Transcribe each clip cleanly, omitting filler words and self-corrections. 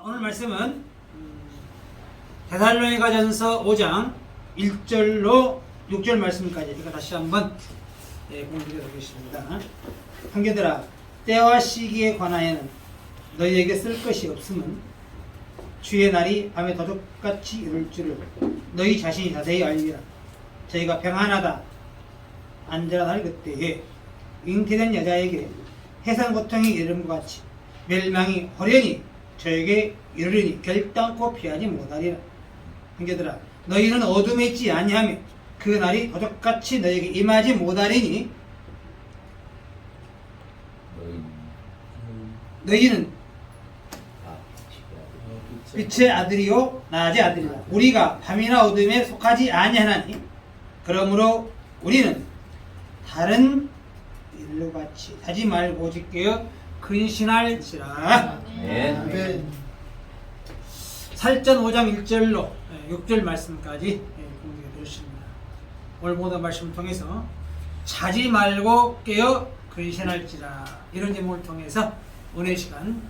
오늘 말씀은 데살로니가전서 5장 1절로 6절 말씀까지 제가 다시 한번 공부해 보겠습니다. 형제들아, 때와 시기에 관하여는 너희에게 쓸 것이 없음은 주의 날이 밤에 도둑같이 이룰 줄을 너희 자신이 자세히 알리라. 저희가 평안하다 안전하다 그때에 잉태된 여자에게 해산 고통이 이름과 같이 멸망이 호련히 저에게 이르리니 결단코 피하지 못하리라. 형제들아, 너희는 어둠에 있지 아니하며 그 날이 도둑같이 너희에게 임하지 못하리니 너희는 빛의 아들이요 낮의 아들이라. 우리가 밤이나 어둠에 속하지 아니하나니 그러므로 우리는 다른 일로 같이 하지 말고 오직 깨어 근신할지라. 네. 살전 5장 1절로 6절 말씀까지 공부해 드렸습니다. 오늘 모든 말씀을 통해서 자지 말고 깨어 근신할지라, 이런 제목을 통해서 은혜 시간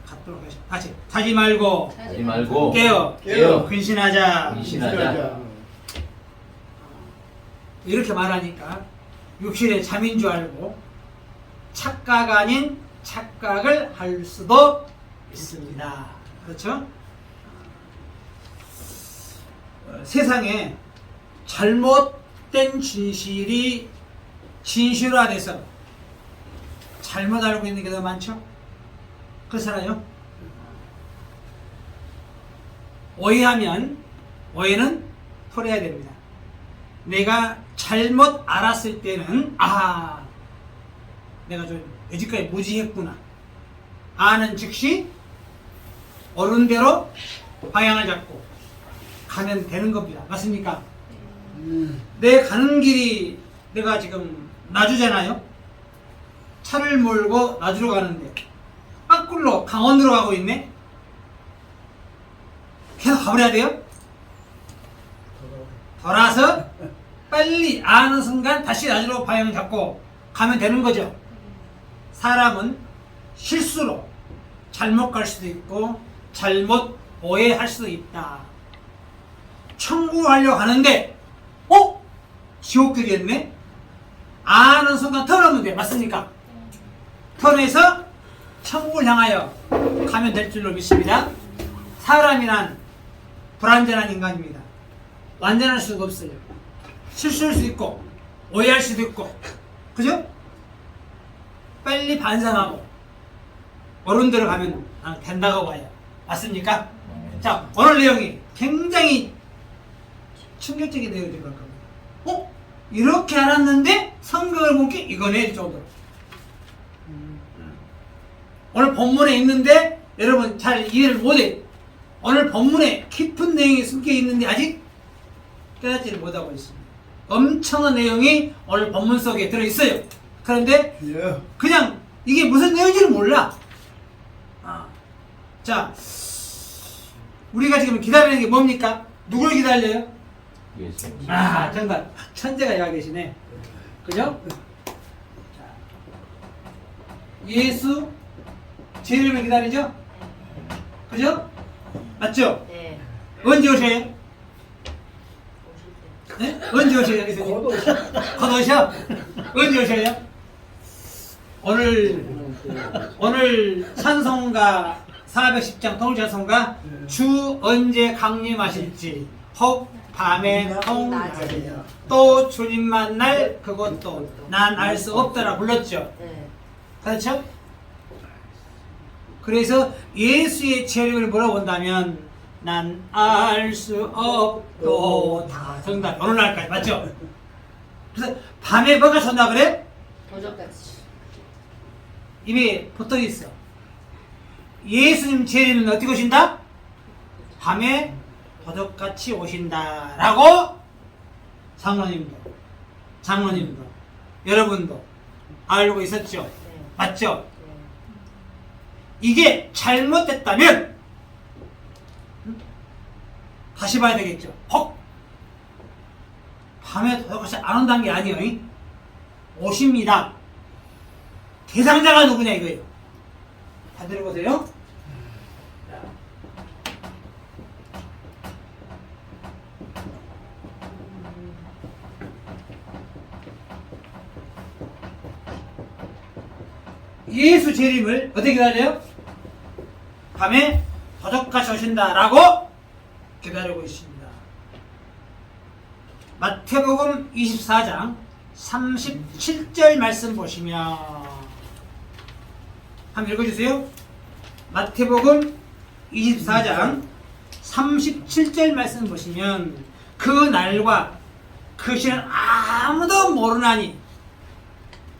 갖도록 하겠습니다. 같이 자지 말고 깨어 근신하자. 이렇게 말하니까 육신의 잠인 줄 알고 착각 아닌 착각을 할 수도 있습니다. 그렇죠? 세상에 잘못된 진실이 진실화돼서 잘못 알고 있는 게 더 많죠? 그렇잖아요? 오해하면 오해는 풀어야 됩니다. 내가 잘못 알았을 때는 내가 좀 여지까지 무지했구나. 아는 즉시 옳은대로 방향을 잡고 가면 되는 겁니다. 맞습니까? 내 가는 길이 내가 지금 나주잖아요. 차를 몰고 나주로 가는데 거꾸로 강원도로 가고 있네. 계속 가버려야 돼요? 돌아서 빨리 아는 순간 다시 나주로 방향을 잡고 가면 되는 거죠. 사람은 실수로 잘못 갈 수도 있고 잘못 오해할 수도 있다. 천국 가려고 하는데 지옥길이었네? 아는 순간 턴하면 돼. 맞습니까? 턴해서 천국을 향하여 가면 될 줄로 믿습니다. 사람이란 불완전한 인간입니다. 완전할 수가 없어요. 실수할 수도 있고 오해할 수도 있고, 그죠? 빨리 반성하고 옳은 대로 가면 된다고 봐요. 맞습니까? 자, 오늘 내용이 굉장히 충격적인 내용이 될 겁니다. 이렇게 알았는데 성경을 보니까 이거네 정도로. 오늘 본문에 있는데 여러분 잘 이해를 못해요. 오늘 본문에 깊은 내용이 숨겨 있는데 아직 깨닫지를 못하고 있습니다. 엄청난 내용이 오늘 본문 속에 들어있어요. 그런데 그냥 이게 무슨 내용인지를 몰라. 자, 우리가 지금 기다리는 게 뭡니까? 누굴 기다려요? 정말 천재가 여기 계시네. 그죠? 예수 제 이름을 기다리죠? 그죠? 맞죠? 네. 언제 오셔요? 네? 언제 오셔요? 여기서 곧 오셔? 언제 오셔요? 오늘 찬송가 410장 통일찬송가 주 언제 강림하실지 혹 밤에 통하리라 또 주님 만날 그것도 난 알 수 없더라 불렀죠. 네. 그렇죠? 그래서 예수의 재림을 물어본다면 난 알 수 없도다. 정답. 어느 날까지 맞죠? 그래서 밤에 뭐가 전다 그래? 도적같이. 이미 붙어 있어. 예수님 재림은 어떻게 오신다? 밤에 도둑같이 오신다라고 장로님도 여러분도 알고 있었죠? 네. 맞죠? 네. 이게 잘못됐다면 다시 봐야 되겠죠. 밤에 도둑같이 안 온다는 게 아니에요. 오십니다. 대상자가 누구냐 이거예요. 다 들어보세요. 예수 재림을 어떻게 기다려요? 밤에 도적같이 오신다라고 기다리고 있습니다. 마태복음 24장 37절 말씀 보시면 한번 읽어주세요. 마태복음 24장 37절 말씀 보시면 그 날과 그 시는 아무도 모르나니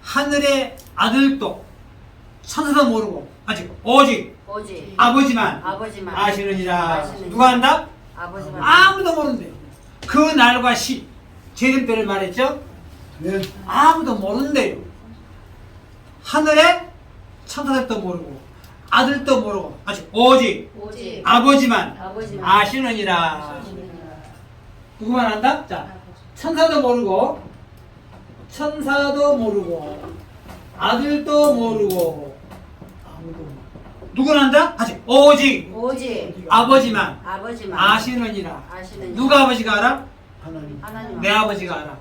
하늘의 아들도 천사도 모르고 오직 아버지만 아시느니라. 누가 한다? 아버지만. 아무도 모른대요. 그 날과 시 재림 때를 말했죠. 네. 아무도 모른대요. 하늘에 천사들도 모르고 아들도 모르고 오직 아버지만 아시느니라. 누구만 안다? 자, 천사도 모르고 아들도 모르고 아무도 모르고 누구는 안다? 오직 아버지만 아시느니라. 누가 아버지가 알아? 하나님. 내 아버지가 알아.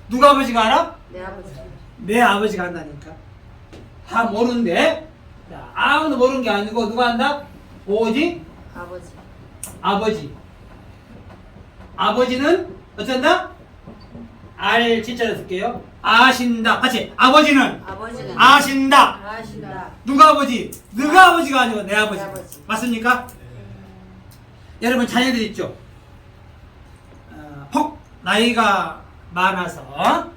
누가 아버지가 알아? 내 아버지. 내 아버지가 안다니까. 다 모르는데 자, 아무도 모르는 게 아니고 누가 안다? 오직 아버지. 아버지는 어쩐다? 알 진짜로 쓸게요. 아신다. 아버지는 아신다. 누가 아버지? 너가 아버지가 아니고 내 아버지. 내 아버지. 맞습니까? 여러분 자녀들 있죠? 혹 나이가 많아서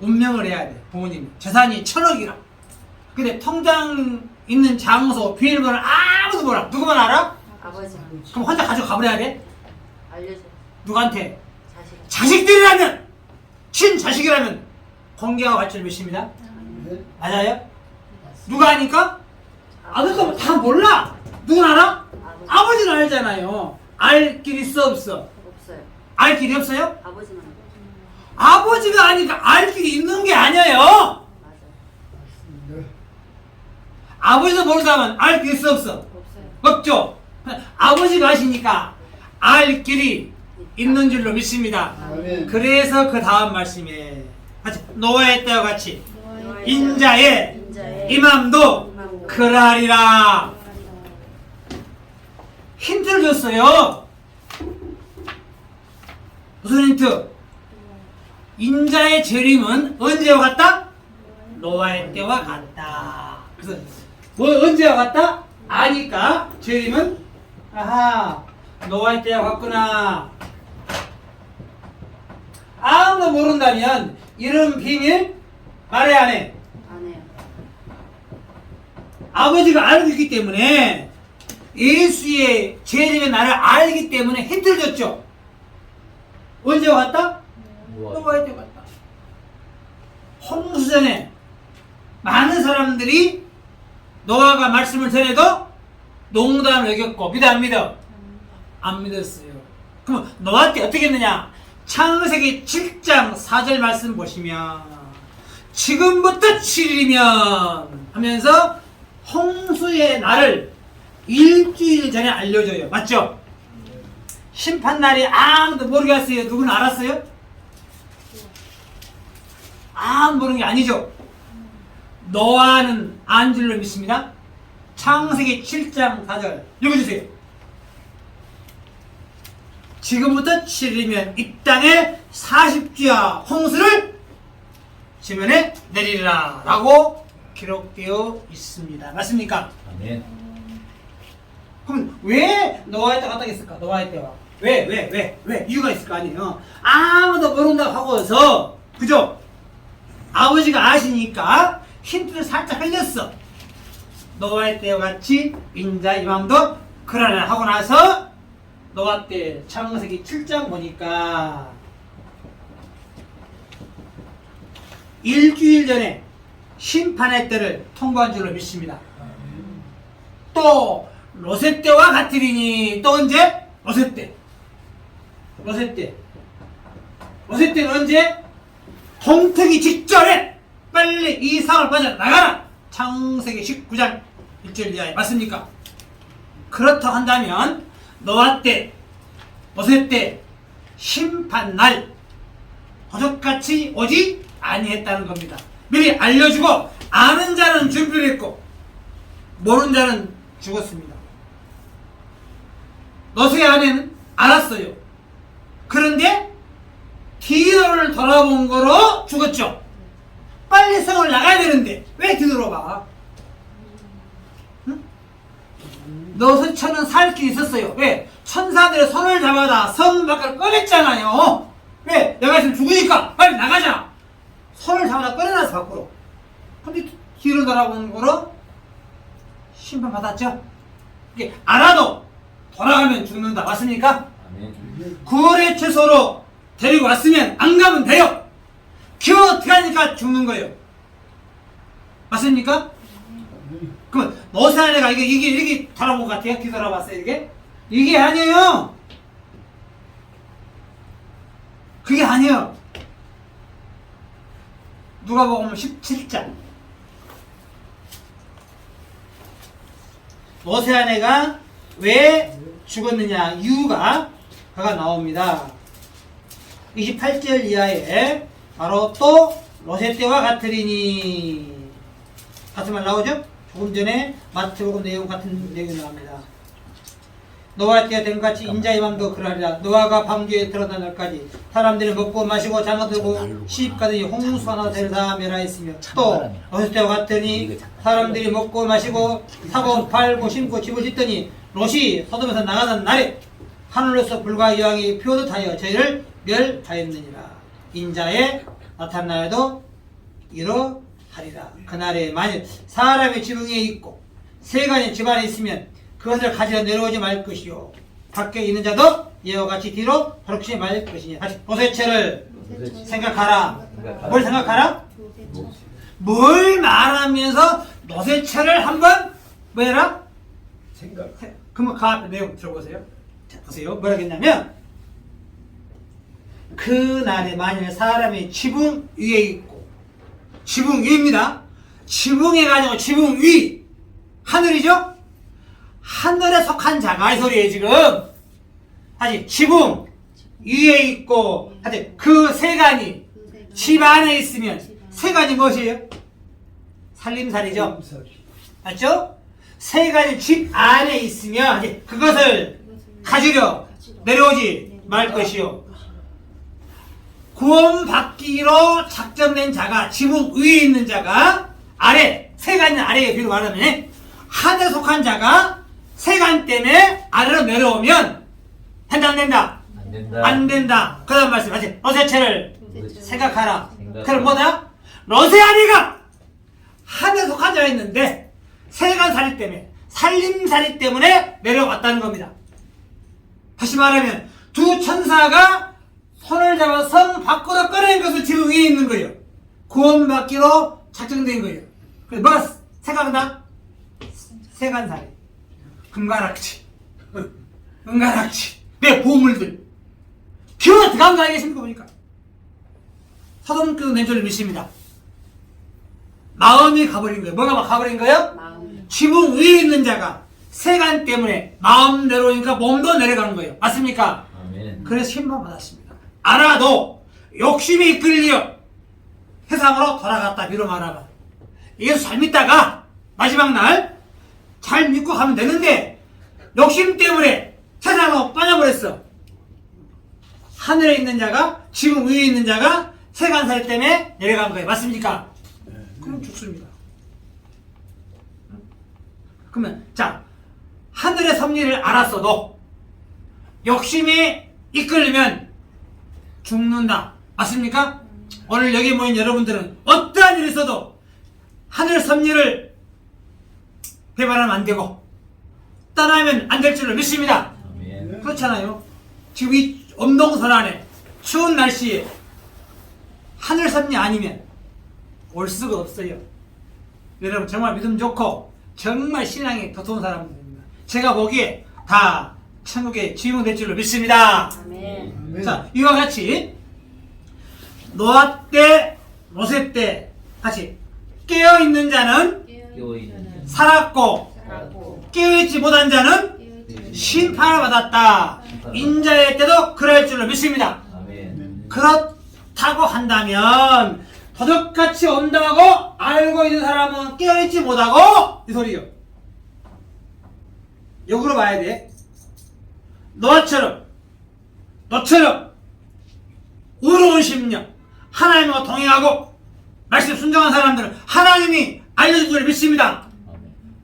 운명을 해야 돼. 부모님 재산이 1,000억이라. 근데 통장 있는 장소 비밀번호를 아무도 몰라. 누구만 알아? 아버지. 그럼 혼자 가지고 가버려야 돼? 알려줘. 누구한테? 자식. 자식들이라면 친자식이라면 공개하고 발전 몇입니다? 네. 맞아요? 누가 아니까? 아들도 다 몰라. 누군 알아? 아버지는 알잖아요. 알 길 있어 없어? 없어요. 알 길이 없어요? 아버지만. 아버지가 아니까 알 길이 있는 게 아니에요. 맞아. 네. 아버지도 모르는 사람은 알 길 있어 없어? 없어요. 없죠. 아버지가 아시니까 알 길이 있는 줄로 믿습니다. 아멘. 그래서 그 다음 말씀에 노아의 때와 같이 인자의 임함도 그러하리라. 힌트를 줬어요. 무슨 힌트? 인자의 재림은 언제와 같다? 노아의 때와 같다. 그래서 뭐 언제와 같다? 아니까 재림은 아하 노아의 때와 같구나. 아무도 모른다면 이런 비밀 말해 안 해? 안 해요. 아버지가 알고 있기 때문에 예수의 재림의 날을 알기 때문에 힌트를 줬죠. 언제와 같다? 노아의 때와 같다. 홍수전에 많은 사람들이 노아가 말씀을 전해도 농담을 여겼고 믿어 안 믿어? 안 믿었어요. 그럼 노아 때 어떻게 했느냐? 창세기 7장 4절 말씀 보시면 지금부터 7일이면 하면서 홍수의 날을 일주일 전에 알려줘요. 맞죠? 심판날이 아무도 모르게 했어요. 누구는 알았어요? 아무도 모르는 게 아니죠. 노아는 안 줄로 믿습니다. 창세기 7장 4절 읽어주세요. 지금부터 7일이면 이 땅에 40주야 홍수를 지면에 내리리라 라고 기록되어 있습니다. 맞습니까? 아멘. 그럼 왜 노아의 때가 갔다 했을까? 노아의 때와 왜 이유가 있을 거 아니에요. 아무도 모른다고 하고서 그죠? 아버지가 아시니까 힌트를 살짝 흘렸어. 노아의 때와 같이 인자 이맘도 그러나 하고 나서 노아 때 창세기 7장 보니까 일주일 전에 심판의 때를 통보한 줄로 믿습니다. 또 로세 때와 같으리니 또 언제? 로세 때. 로세 때는 언제? 동트기 직전에 빨리 이 상을 빠져나가라. 창세기 19장 1절 이하에 맞습니까? 그렇다고 한다면 노아 때, 로세 때 심판날 도적같이 오지 아니했다는 겁니다. 미리 알려주고 아는 자는 준비를 했고 모르는 자는 죽었습니다. 노세의 아내는 알았어요. 그런데 뒤를 돌아본 거로 죽었죠. 빨리 성을 나가야 되는데 왜 뒤돌아가? 응? 노세처는 살 길이 있었어요. 왜? 천사들의 손을 잡아다 성 밖을 꺼냈잖아요. 왜? 내가 지금 죽으니까 빨리 나가자. 손을 잡아다 꺼내놨어 밖으로. 근데 뒤를 돌아보는 거로 심판받았죠. 이게 알아도 돌아가면 죽는다. 맞습니까? 아멘. 9월의 최소로 데리고 왔으면 안 가면 돼요. 겨우 어떻게 하니까 죽는 거예요. 맞습니까? 그러면 노세 아내가 이게 돌아본 것 같아요? 뒤돌아봤어요 이게? 이게 아니에요. 그게 아니에요. 누가복음 17장 노세 아내가 왜 죽었느냐 이유가 그가 나옵니다. 28절 이하에 바로 또 노세 때와 같으리니 같은 말 나오죠? 조금 전에 마태복음 내용 같은 내용이 나옵니다. 노아 때가 된 같이 인자의 맘도 그러하리라. 노아가 방주에 들어간 날까지 사람들이 먹고 마시고 장어들고 시집가더니 홍수 하나 되다 멸하였으며 또 노세 때와 같으니 사람들이 먹고 마시고 사고 팔고 심고 집을 짓더니 롯이 소돔에서 나가던 날에 하늘로서 불과 여왕이 표듯하여 저희를 멸하였느니라. 인자에 나타나야도 이러하리라. 그날에 만일 사람의 지붕에 있고 세간의 집안에 있으면 그것을 가지러 내려오지 말 것이요 밖에 있는 자도 이와 같이 뒤로 돌이키지 말 것이니. 다시 노세체를 생각하라. 뭘 생각하라? 뭘 말하면서 노세체를 한번 뭐해라? 생각. 그러면 그 앞에 내용 들어보세요. 자, 보세요. 뭐라 했냐면 그날에 만일 사람이 지붕 위에 있고 지붕 위입니다. 지붕에 가지고 지붕 위 하늘이죠? 하늘에 속한 자가 이 소리예요 지금. 아직 지붕 위에 있고 하여튼 그 세간이 집 안에 있으면 세간이 무엇이에요? 살림살이죠? 맞죠? 세간이 집 안에 있으면 이제 그것을 가지려 내려오지 말 것이요 구원받기로 작정된 자가 지붕 위에 있는 자가 아래 세간이 아래에 비로 말하면 하늘에 속한 자가 세간 때문에 아래로 내려오면 된다 안 된다? 안 된다. 안 된다. 그 다음 말씀 하지. 노세체를 생각하라. 생각하라. 그럼 뭐다? 노세 아내가 하늘에 속한 자가 있는데 세간살이 때문에 살림살이 때문에 내려왔다는 겁니다. 다시 말하면 두 천사가 손을 잡아 성 밖으로 꺼낸 것을 지붕 위에 있는 거예요. 구원받기로 작정된 거예요. 그래서 뭐가 생각나? 세간살이 금가락지 은가락지 내 보물들 기어가 들어간 거 아니겠습니까? 보니까 소돔 낸 줄을 믿습니다. 마음이 가버린 거예요. 뭐가 가버린 거예요? 마음. 지붕 위에 있는 자가 세간 때문에 마음 내려오니까 몸도 내려가는 거예요. 맞습니까? 아멘. 그래서 신방 받았습니다. 알아도 욕심이 이끌려 세상으로 돌아갔다 비로 말하면 예수 잘 믿다가 마지막 날 잘 믿고 가면 되는데 욕심 때문에 세상으로 빠져버렸어. 하늘에 있는 자가 지붕 위에 있는 자가 세간살 때문에 내려간 거예요. 맞습니까? 그럼 죽습니다. 그러면 자 하늘의 섭리를 알았어도 욕심이 이끌리면 죽는다. 맞습니까? 오늘 여기 모인 여러분들은 어떠한 일이 있어도 하늘 섭리를 배반하면 안 되고 떠나면 안 될 줄로 믿습니다. 아멘. 그렇잖아요. 지금 이 엄동선 안에 추운 날씨에 하늘 섭리 아니면 올 수가 없어요. 여러분 정말 믿음 좋고 정말 신앙이 도톰한 사람들입니다. 제가 보기에 다 천국에 주인공 될 줄로 믿습니다. 아멘. 자, 이와 같이 노아 때, 노세 때 같이 깨어있는 자는 깨어있는 살았고 살았고 깨어있지 못한 자는 심판을 받았다. 인자의 때도 그럴 줄로 믿습니다. 아멘. 그렇다고 한다면 도적같이 온다고 알고 있는 사람은 깨어있지 못하고 이 소리요. 역으로 봐야 돼. 너처럼 의로운 심령 하나님과 동행하고 말씀 순종한 사람들은 하나님이 알려준 줄 믿습니다.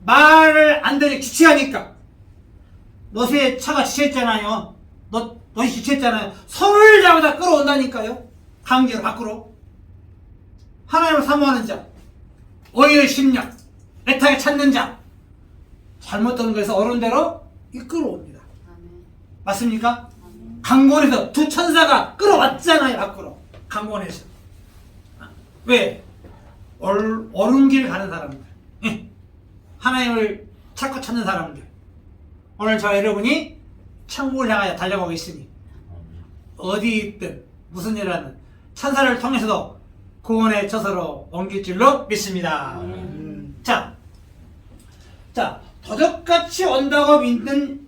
말을 안 들으니 지체하니까. 너의 차가 지체했잖아요. 너희 지체했잖아요. 손을 잡아다 끌어온다니까요. 강제로 밖으로. 하나님을 사모하는 자, 의의 심령, 애타게 찾는 자, 잘못된 것에서 어른대로 이끌어옵니다. 맞습니까? 강권에서 두 천사가 끌어왔잖아요. 밖으로. 강권에서. 왜? 옳은 길 가는 사람들, 하나님을 찾고 찾는 사람들. 오늘 저와 여러분이 천국을 향하여 달려가고 있으니 어디 있든 무슨 일 하든 천사를 통해서도 구원의 저서로 옮길 줄로 믿습니다. 자, 도적같이 온다고 믿는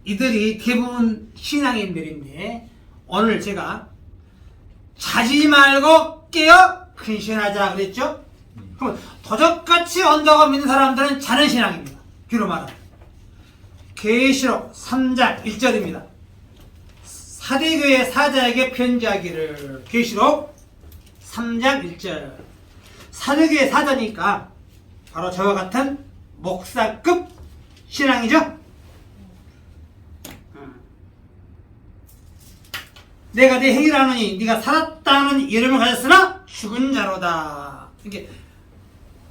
이들이 대부분 신앙인들인데 오늘 제가 자지 말고 깨어 근신하자 그랬죠? 그럼 도적같이 온다고 믿는 사람들은 자는 신앙입니다. 뒤로 말하면 계시록 3장 1절입니다. 사대교회 사자에게 편지하기를. 계시록 3장 1절. 사대교회 사자니까 바로 저와 같은 목사급 신앙이죠. 내가 네 행위를 하노니 네가 살았다는 이름을 가졌으나 죽은 자로다. 이게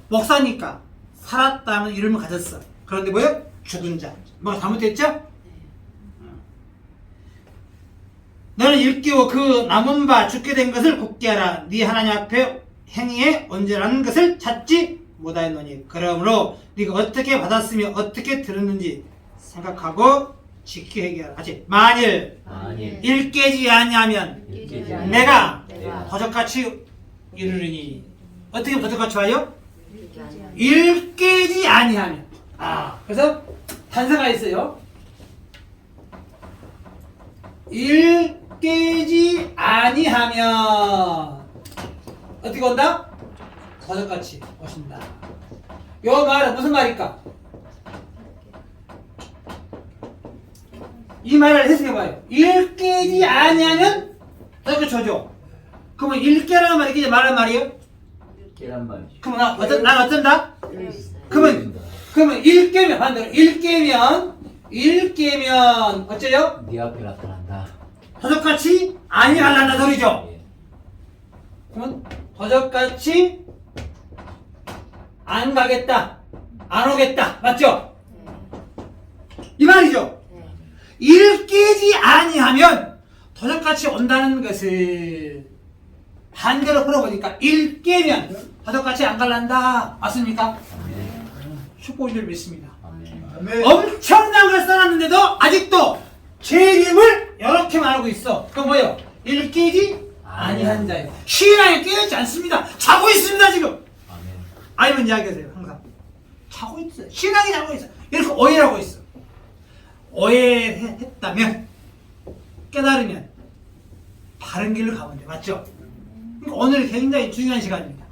목사니까 살았다는 이름을 가졌어. 그런데 뭐요? 죽은 자. 뭐가 잘못됐죠? 너는 일깨워 그 남은 바 죽게 된 것을 굳게 하라. 네 하나님 앞에 행위에 온전한 것을 찾지 못하였노니. 그러므로 네가 어떻게 받았으며 어떻게 들었는지 생각하고 지키 회개하라. 하지. 만일 일깨지 아니하면 내가 도적같이 이르리니. 어떻게 도적같이 와요? 일깨지 아니하면. 그래서 단서가 있어요. 일깨지 아니하면 어떻게 온다? 도적같이 오신다. 요 말은 무슨 말일까? 이 말을 해석해봐요. 일깨지 아니하면 도적같이 오죠. 그러면 일깨라는 말이 이게 말한 말이에요? 깨란 말이죠. 그러면 난 어쩐다? 그러면 일깨면 반대로 일깨면 어째요? 네 앞에 나타난다. 도적같이 아니할란다 소리죠. 예. 그러면 도적같이 안 가겠다, 안 오겠다, 맞죠? 이 말이죠. 일깨지 아니하면 도적같이 온다는 것을 반대로 풀어보니까 일깨면 도적같이 안 갈란다. 맞습니까? 축복을 믿습니다. 아멘. 엄청난 걸 써놨는데도 아직도 죄임을 이렇게 말하고 있어. 그건 뭐예요? 일깨지 아니한 자예요. 신앙이 깨어있지 않습니다. 자고 있습니다 지금. 아니면 이야기하세요. 항상 자고 있어요. 신앙이 자고 있어. 이렇게 오해를 하고 있어. 오해했다면 깨달으면 바른 길로 가면 돼. 맞죠? 그러니까 오늘 굉장히 중요한 시간입니다.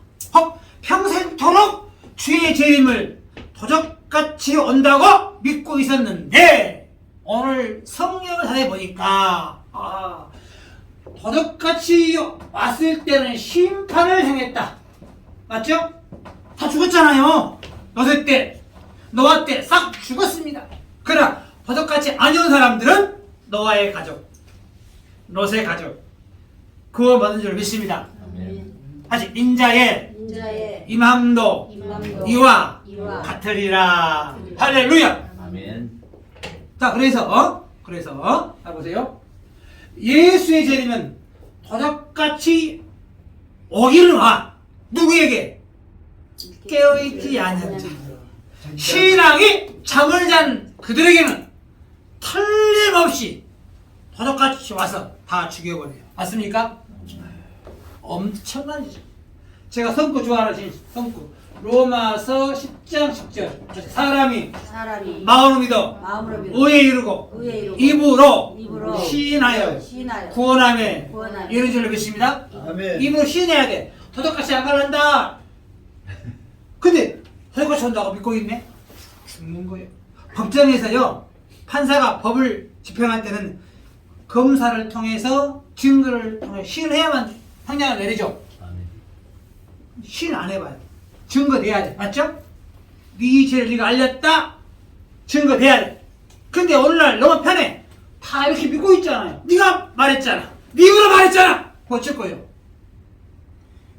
평생토록 주의 죄임을 도적같이 온다고 믿고 있었는데 오늘 성령을 찾아보니까 도적같이 왔을 때는 심판을 행했다. 맞죠? 다 죽었잖아요. 너세 때, 노아 때 싹 죽었습니다. 그러나 도적같이 안 온 사람들은 노아의 가족, 롯의 가족 구원받은 줄 믿습니다. 다시 인자의 임함도 이와 같으리라. 할렐루야. 아멘. 자, 그래서 자 보세요. 예수의 재림은 도적같이 오기는 와. 누구에게? 깨어있지 않은 자. 신앙이 잠을 잔 그들에게는 틀림없이 도적같이 와서 다 죽여버려요. 맞습니까? 엄청난 일이죠. 제가 성구 좋아하는 성구 로마서 10장 10절. 사람이 마음으로 믿어 의에 이르고 입으로 시인하여 구원함에 이르는 줄로 믿습니다. 아멘. 입으로 시인해야 돼. 도덕같이 안 갈란다. 근데 도덕같이 온다고 믿고 있네? 죽는 거예요. 법정에서요, 판사가 법을 집행할 때는 검사를 통해서 증거를 통해 시인을 해야만 형량을 내리죠. 아멘. 시인 안 해봐요. 증거 내야 돼. 맞죠? 네 죄를 네가 알렸다. 증거 내야 돼. 근데 오늘날 너무 편해. 다 이렇게 믿고 있잖아요. 네가 말했잖아. 네 입으로 말했잖아. 어쩔 거예요.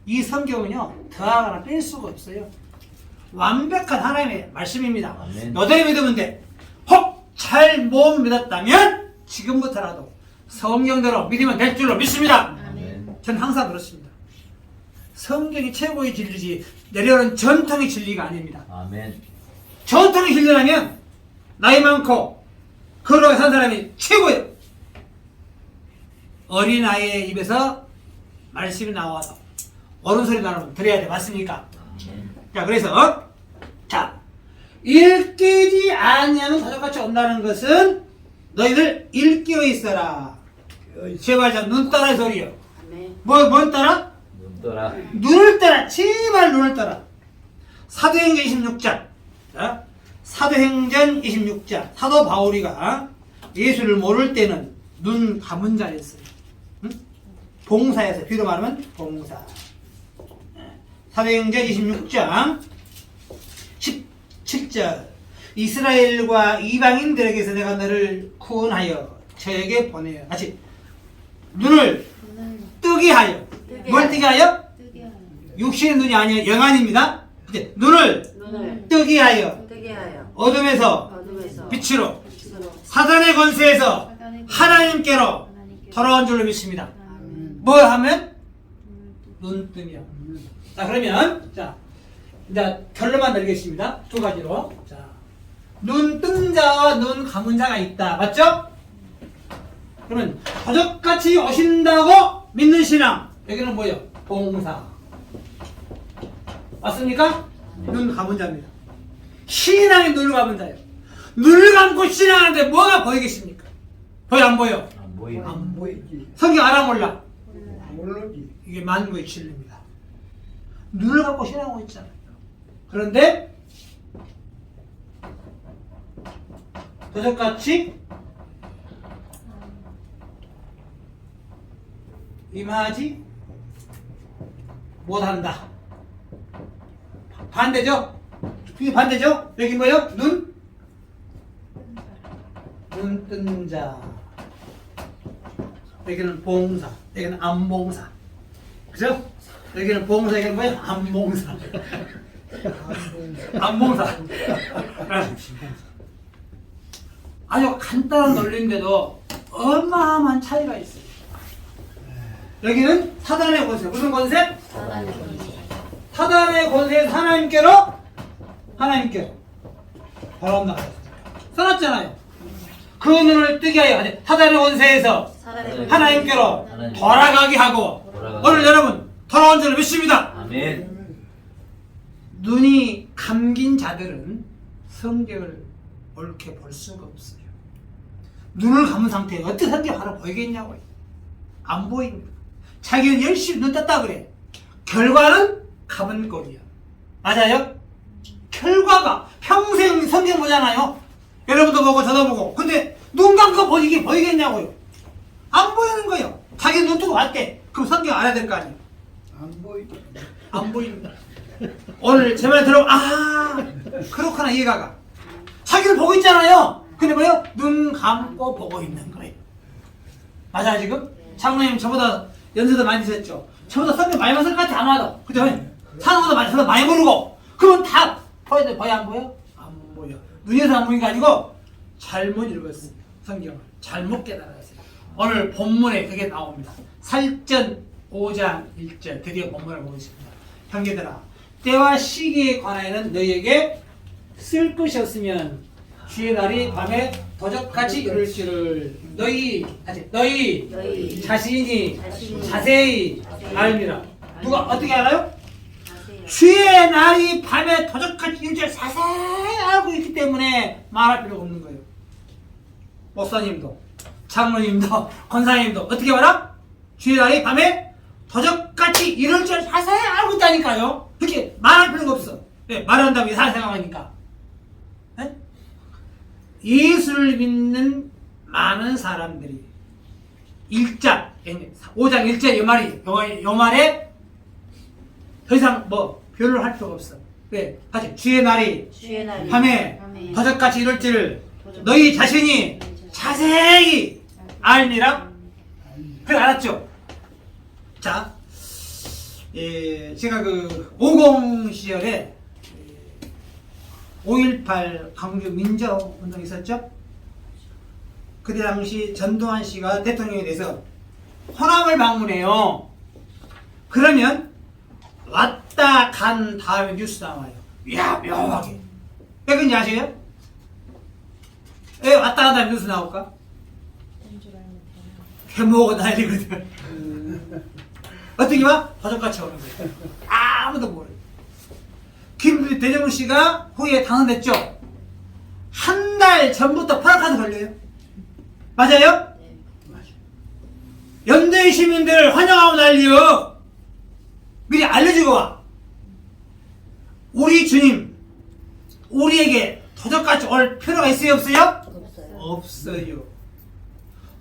이 성경은요, 더하거나 뺄 수가 없어요. 완벽한 하나님의 말씀입니다. 아멘. 여전히 믿으면 돼. 혹 잘 못 믿었다면 지금부터라도 성경대로 믿으면 될 줄로 믿습니다. 아멘. 전 항상 그렇습니다. 성경이 최고의 진리지 내려오는 전통의 진리가 아닙니다. 아멘. 전통의 진리라면 나이 많고 걸어가 산 사람이 최고예요. 어린아이의 입에서 말씀이 나와서 어른 소리 나오면 들어야 돼. 맞습니까? 아멘. 자, 그래서 자, 일깨지 아니하면 도적같이 온다는 것은 너희들 일깨어 있어라. 제발 자, 눈 따라 소리요. 아멘. 뭔 따라? 눈 떠라. 눈을 따라. 제발 눈을 따라. 사도행전 26장. 자, 사도행전 26장. 사도 바울이가 예수를 모를 때는 눈 감은 자였어요. 응? 봉사에서 비로 말하면 봉사. 사도행전 26장 17절. 이스라엘과 이방인들에게서 내가 너를 구원하여 저에게 보내요. 같이 눈을 뜨게 하여. 뭘 뜨게 하여? 육신의 눈이 아니라 영안입니다. 이제 눈을 눈을 뜨게 하여 뜨게 하여 어둠에서 어둠에서 빛으로 빛으로 사단의 권세에서 하나님께로 돌아온 줄로 믿습니다. 아멘. 뭘 하면? 눈 뜨며. 자, 그러면 자, 이제 결론만 내리겠습니다. 두 가지로. 자, 눈 뜬 자와 눈 감은 자가 있다. 맞죠? 그러면 도적같이 오신다고 믿는 신앙. 여기는 뭐예요? 봉사. 맞습니까? 눈 감은 자입니다. 신앙이 눈을 감은 자예요. 눈을 감고 신앙하는데 뭐가 보이겠습니까? 보여 안 보여? 안 보이네. 안 보이지. 성경 알아 몰라? 모르지. 이게 만고의 진리입니다. 눈을 감고 신앙하고 있잖아요. 그런데 도적같이 임하지 못한다. 반대죠? 그게 반대죠? 여기 뭐요? 눈 뜬 자. 여기는 봉사, 여기는 안봉사. 그죠? 여기는 봉사, 여기는 뭐예요? 안봉사. 안봉사. 아주 간단한 논리인데도 어마어마한 차이가 있어요. 여기는 사단의 권세. 무슨 권세? 사단의 권세. 사단의 권세에서 하나님께로 돌아온다. 써놨잖아요. 그 눈을 뜨게 하여 사단의 권세에서 사단의 권세. 하나님께로 하나님. 돌아가게 하고 돌아가게. 오늘 여러분 돌아온 줄을 믿습니다. 아멘. 눈이 감긴 자들은 성경을 옳게 볼 수가 없어요. 눈을 감은 상태에 어떻게 성경이 바로 보이겠냐고요. 안 보입니다. 자기는 열심히 눈 떴다 그래. 결과는 감은 꼴이야. 맞아요? 결과가 평생 성경 보잖아요. 여러분도 보고 저도 보고. 근데 눈 감고 보이겠냐고요. 안 보이는 거예요. 자기 눈 뜨고 왔대. 그럼 성경 알아야 될 거 아니에요. 안 보이지. 안 보입니다. 오늘 제 말 들어보면 그렇구나 이해가 가. 자기를 보고 있잖아요. 근데 뭐예요? 눈 감고 보고 있는 거예요. 맞아요 지금? 장로님 저보다 연세도 많이 드셨죠? 저보다 성경 많이 봤을 것 같아 안 와도. 그죠? 사는 것도 많이 저보다 많이 모르고. 그러면 다 보여야 돼. 보여 안 보여? 안 보여. 눈에서 안 보이는 게 아니고 잘못 읽었어요. 성경을 잘못 깨달았어요. 오늘 본문에 그게 나옵니다. 살전 5장 1절 드디어 본문을 보겠습니다. 형제들아 때와 시기에 관하여는 너희에게 쓸 것이 없으면 주의 날이 밤에 도적같이 이룰 줄을 너희 자신이 자세히 알미라. 누가 어떻게 알아요? 자세히 주의 날이 밤에 도적같이 이룰 줄 자세히 알고 있기 때문에 말할 필요가 없는 거예요. 목사님도 장로님도 권사님도 어떻게 알아? 주의 날이 밤에 도적같이 이럴 줄 자세히 알고 있다니까요. 그렇게 말할 필요가 없어. 네, 말한다고 이상하게 생각하니까. 네? 예수를 믿는 많은 사람들이 1장, 5장 1절 요 말에 더 이상 뭐 별로 할 필요가 없어. 왜? 다시 주의 날이 주의 날이 밤에 밤에 도적같이 이럴 줄 너희 자신이 자세히 알미라. 그래 알았죠? 자, 제가 그 50 시절에 5.18 광주 민주화 운동 있었죠? 그때 당시 전두환 씨가 대통령이 돼서 호남을 방문해요. 그러면 왔다 간 다음에 뉴스 나와요. 이야, 묘하게. 왜 그런지 아세요? 왜 왔다 간 다음에 뉴스 나올까? 해모가 난리거든. 어떻게 봐? 도적같이 오는 거예요. 아무도 모르요. 대정부 씨가 후에 당선됐죠? 한 달 전부터 프라카드 걸려요. 맞아요? 네. 연대 시민들 환영하고 난리요. 미리 알려주고 와. 우리 주님, 우리에게 도적같이 올 필요가 있어요? 없어요? 없어요. 없어요.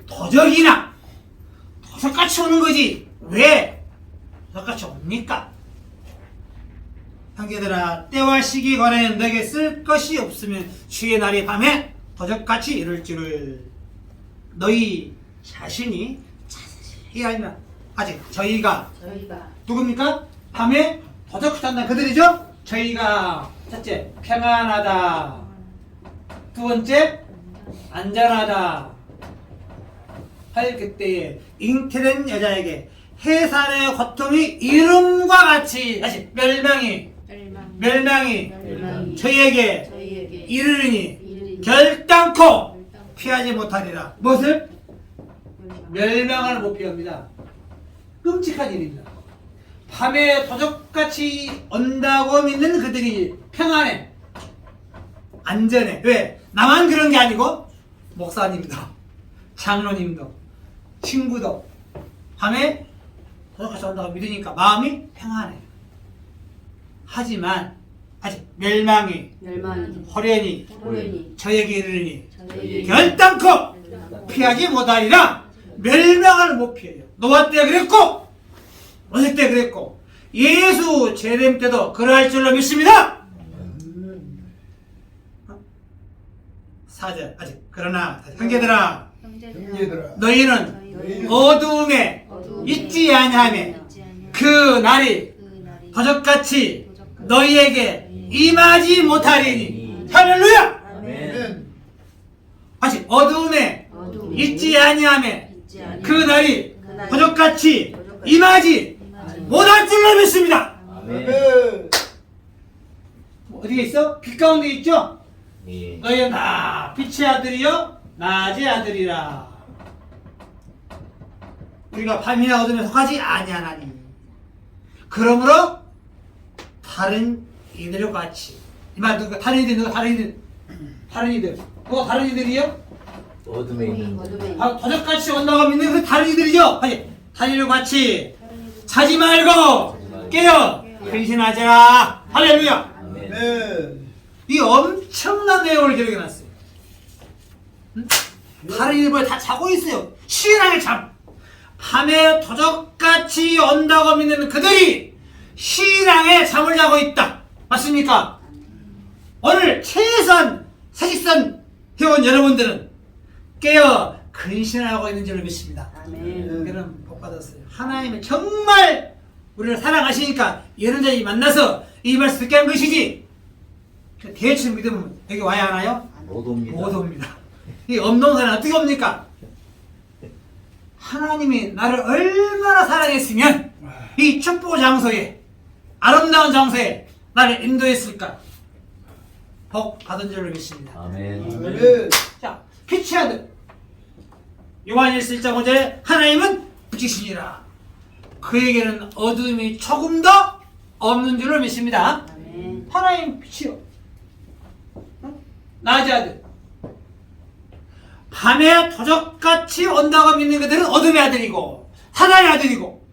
도적이나 도적같이 오는 거지. 왜 도적같이 옵니까? 형제들아, 때와 시기 관해 너에게 쓸 것이 없으면 주의 날이 밤에 도적같이 이룰 줄을 너희 자신이 자세히 알면. 아직 저희가 누굽니까? 밤에 도적같이 한다는 그들이죠? 저희가 첫째 평안하다, 두 번째 안전하다 할 그때에 잉태된 여자에게 해산의 고통이 이름과 같이 다시 멸망이 저희에게 저희에게 이르르니 결단코 피하지 못하리라. 무엇을? 멸망을 못 피합니다. 끔찍한 일입니다. 밤에 도적같이 온다고 믿는 그들이 평안해, 안전해. 왜? 나만 그런 게 아니고 목사님도, 장로님도, 친구도 밤에 도적같이 온다고 믿으니까 마음이 평안해. 하지만 아직 멸망이 호련히 저에게 이르니 결단코 피하지 못하리라. 멸망을 못 피해요. 노아 때 그랬고 모세 때 그랬고 예수 재림 때도 그러할 줄로 믿습니다. 4절 아직 그러나 형제들아 너희는 어두움에 있지 아니하며 그 날이 도적같이 너희에게 임하지 못하리니. 할렐루야. 아멘. 다시 어두움에 있지 아니하며 그 날이 도적같이 임하지 못할 줄로 믿습니다. 아멘. 어디에 있어? 빛 가운데 있죠? 예. 너희는 다 빛의 아들이요 낮의 아들이라. 우리가 밤이나 어둠에 속하지 아니하나니 그러므로 다른 이들과 같이. 이 말 누가 다른 이들 누가 다른 이들 누가 다른 이들이요? 어둠에 있는 바로 도적같이 온다고 믿는 그 다른 이들이죠. 다른 이들과 같이 자지 말고 깨어 근신하자. 할렐루야. 아멘. 아멘. 이 엄청난 내용을 기록해놨어요. 응? 다른 이들보다 다 자고 있어요. 시원하게 잠. 밤에 도적같이 온다고 믿는 그들이 시랑에 잠을 자고 있다. 맞습니까? 오늘 최소한 사직선 회원 여러분들은 깨어 근신하고 있는 줄로 믿습니다. 여러분 복 받았어요. 하나님은 정말 우리를 사랑하시니까 이런 자리 만나서 이 말씀 듣게 한 것이지. 대충 믿으면 여기 와야 하나요? 못 옵니다. 못 옵니다. 이 없는 사람은 어떻게 옵니까? 하나님이 나를 얼마나 사랑했으면 이 축복 장소에, 아름다운 장소에 나를 인도했을까? 복 받은 줄로 믿습니다. 아멘. 아멘. 자, 빛의 아들 요한일서 1장 5절에 하나님은 빛이시니라. 그에게는 어둠이 조금 더 없는 줄로 믿습니다. 하나님 빛이요, 낮의 아들. 밤에 도적같이 온다고 믿는 그들은 어둠의 아들이고 사단의 아들이고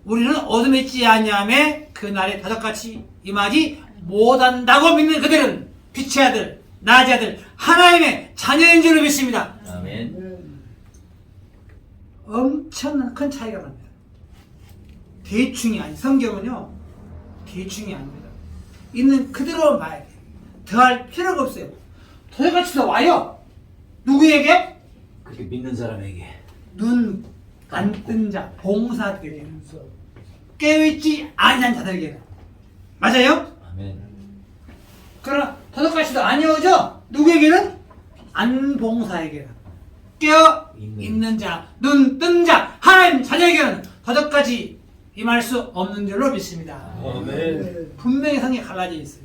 우리는 어둠에 있지 아니하매 그날에 다섯같이 임하지 못한다고 믿는 그들은 빛의 아들, 낮의 아들, 하나님의 자녀인 줄을 믿습니다. 아멘. 엄청난 큰 차이가 납니다. 대충이 아니, 성경은요 대충이 아닙니다. 있는 그대로 봐야 돼요. 더할 필요가 없어요. 도대같이 더 와요. 누구에게? 그렇게 믿는 사람에게. 눈 안 뜬 자, 봉사들에게, 깨어있지 아니한 자들에게. 맞아요? 아멘. 그러나 도덕가시도 아니오죠? 누구에게는? 안 봉사에게는. 깨어 있는 자, 눈 뜬 자, 하나님 자녀에게는 도덕까지 임할 수 없는 줄로 믿습니다. 아멘. 분명히 성이 갈라져 있어요.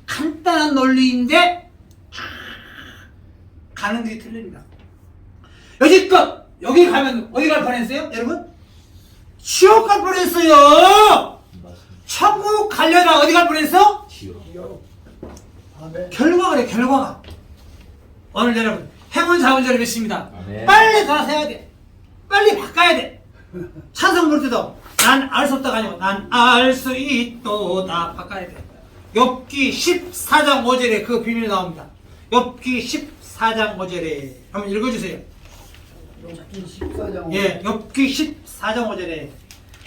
간단한 논리인데 가는 길이 틀립니다. 여지껏 여기 가면 어디 갈 뻔했어요? 여러분? 지옥 갈 뻔했어요. 맞습니다. 천국 가려다 어디 갈 뻔했어? 지옥. 아멘. 결과가 그래, 결과가. 오늘 여러분 행운 자원자를 믿습니다. 아멘. 빨리 돌아서 해야 돼. 빨리 바꿔야 돼. 찬송 부를 때도 난 알 수 없다가 아니고 난 알 수 있도다 바꿔야 돼. 욥기 14장 5절에 그 비밀이 나옵니다. 욥기 14장 5절에 한번 읽어주세요. 욥기 14장. 예, 욥기 14장 5절에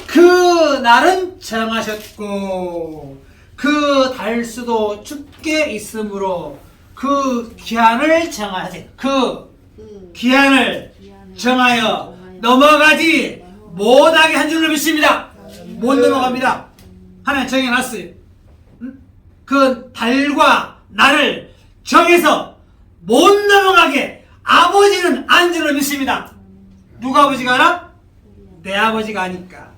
그 날은 정하셨고 그 달수도 춥게 있으므로 그 기한을 정하세. 그 기한을 정하여 넘어가지 못하게 한 줄로 믿습니다. 못 넘어갑니다. 하나님 정해놨어요. 그 달과 날을 정해서 못 넘어가게 아버지는 안 줄로 믿습니다. 누가 아버지가 알아? 내 아버지가 아니까.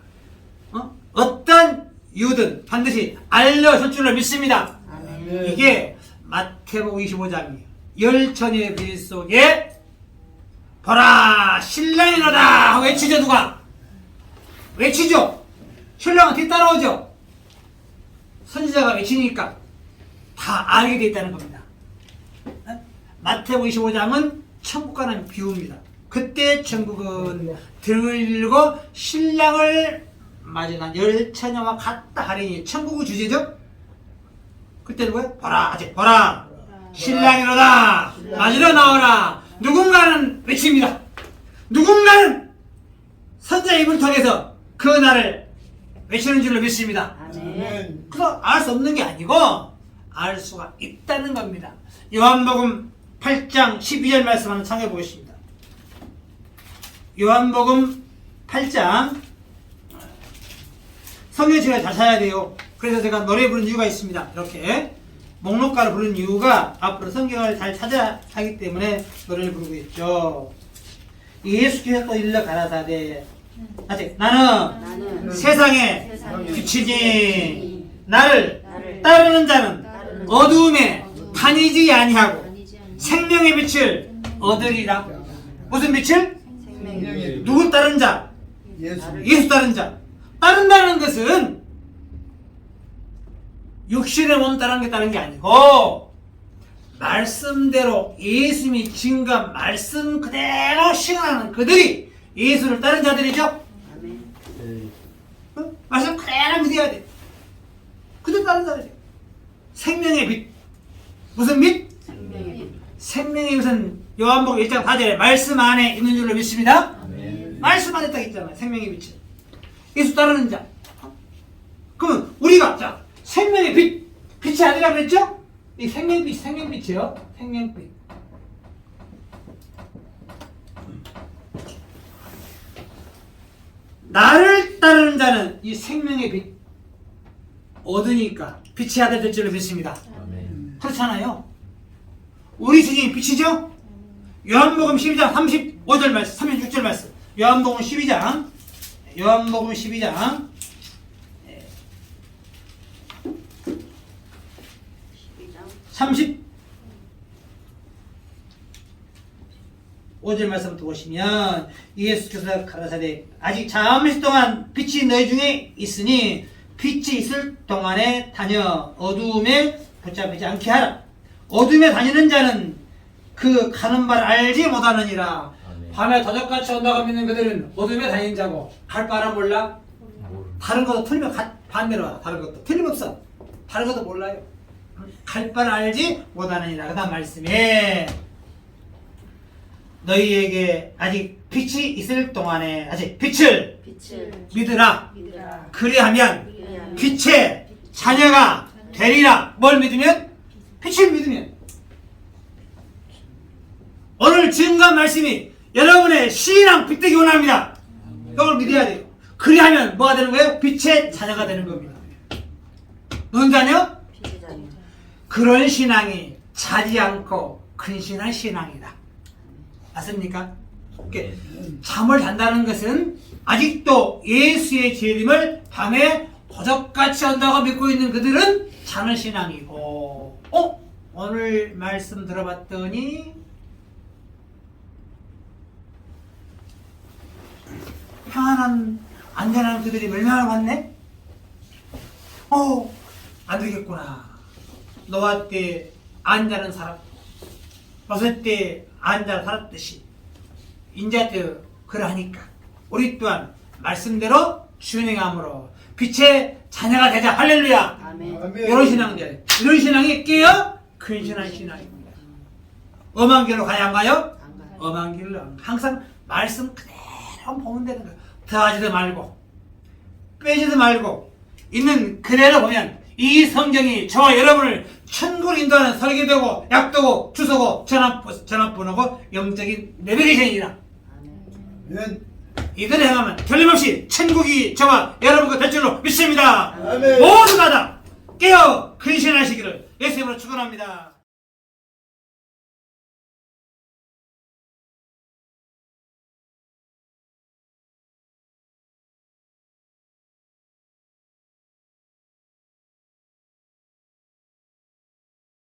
어떤 이유든 반드시 알려줄 줄로 믿습니다. 아멘. 이게 마태복음 25장이에요. 열처녀의 비밀 속에 보라 신랑이로다 하고 외치죠. 누가? 외치죠. 신랑은 뒤따라오죠. 선지자가 외치니까 다 알게 돼 있다는 겁니다. 마태복음 25장은 천국 가는 비유입니다. 그때 천국은 들고 신랑을 맞이한 열처녀와 같다 하리니 천국의 주제죠. 그때는 뭐예요? 보라 하지. 보라 신랑이로다 맞으러 나오라. 누군가는 외칩니다. 누군가는 선지자 입을 통해서 그 날을 외치는 줄로 믿습니다. 아멘. 그래서 알 수 없는 게 아니고 알 수가 있다는 겁니다. 요한복음 8장 12절 말씀 한번 참고해 보겠습니다. 요한복음 8장 성경 제가 잘 찾아야 돼요. 그래서 제가 노래 부르는 이유가 있습니다. 이렇게 목록가를 부르는 이유가 앞으로 성경을 잘 찾아야 하기 때문에 노래를 부르고 있죠. 예수께서 또 일러 가라사대 아직 나는 세상의 빛이니 나를 따르는 자는 어두움에 다니지 아니하고 생명의 빛을 얻으리라. 무슨 빛을? 생명의 누구 따른 자? 예수 따른 자. 따른다는 것은 육신의 몸 따르는 게 따른 게 아니고 말씀대로 예수님이 증거한 말씀 그대로 실현하는 그들이 예수를 따른 자들이죠. 말씀 그대로 믿어야 돼. 그들 따른 자들이죠. 생명의 빛. 무슨 빛? 생명의 빛은 요한복음 1장 4절에 말씀 안에 있는 줄로 믿습니다. 말씀 안에 딱 있잖아요. 생명의 빛이. 예수 따르는 자. 그러면 우리가 자 생명의 빛, 빛이 아니라 그랬죠? 이 생명빛, 생명빛이요. 생명빛. 나를 따르는 자는 이 생명의 빛 얻으니까 빛의 아들 될 줄로 믿습니다. 아멘. 그렇잖아요. 우리 주님이 빛이죠? 요한복음 12장 35절 말씀, 36절 말씀. 요한복음 12장 35절 말씀부터 보시면 예수께서 가라사대 아직 잠시 동안 빛이 너희 중에 있으니 빛이 있을 동안에 다녀 어두움에 붙잡히지 않게 하라. 어둠에 다니는 자는 그 가는 바를 알지 못하느니라. 아멘. 밤에 도적같이 온다고 믿는 그들은 어둠에 다니는 자고 갈 바를 몰라? 다른 것도 틀리면 반대로 와. 다른 것도 틀림없어. 다른 것도 몰라요. 갈 바를 알지 못하느니라. 그 다음 말씀에 너희에게 아직 빛이 있을 동안에 아직 빛을 빛을 믿으라. 믿으라. 그리하면 그리하면 빛의 자녀가 되리라. 뭘 믿으면? 빛을 믿으면. 오늘 지금과 말씀이 여러분의 신앙 빗대기 원합니다. 이걸 믿어야 돼요. 그리하면 뭐가 되는 거예요? 빛의 자녀가 되는 겁니다. 무슨 자녀? 빛의 자녀. 그런 신앙이 자지 않고 근신한 신앙이다. 맞습니까? 이렇게 잠을 잔다는 것은 아직도 예수의 재림을 밤에 도적같이 한다고 믿고 있는 그들은 자는 신앙이고, 오늘 말씀 들어봤더니 평안한 안전한 그들이 멸망을 받네? 안 되겠구나. 노아 때 안전한 사람, 로세 때 안전한 살았듯이 인자 때 그러하니까 우리 또한 말씀대로 준행함으로 빛의 자녀가 되자. 할렐루야. 아멘. 아멘. 이런 신앙들, 이런 신앙이 깨어 근신한 신앙입니다. 엄한 길로 가야 안 가요? 안 가요. 엄한 길로 안 가. 항상 말씀 그대로 보면 되는 거예요. 더하지도 말고 빼지도 말고 있는 그대로 보면 이 성경이 저와 여러분을 천국을 인도하는 설계되고 약도고 주소고 전화번호고 영적인 내비게이션이라. 아멘. 이들을 행하면 틀림없이 천국이 저와 여러분과 될 줄로 믿습니다. 아멘. 모두가 다 깨어 근신하시기를 예수님으로 축원합니다.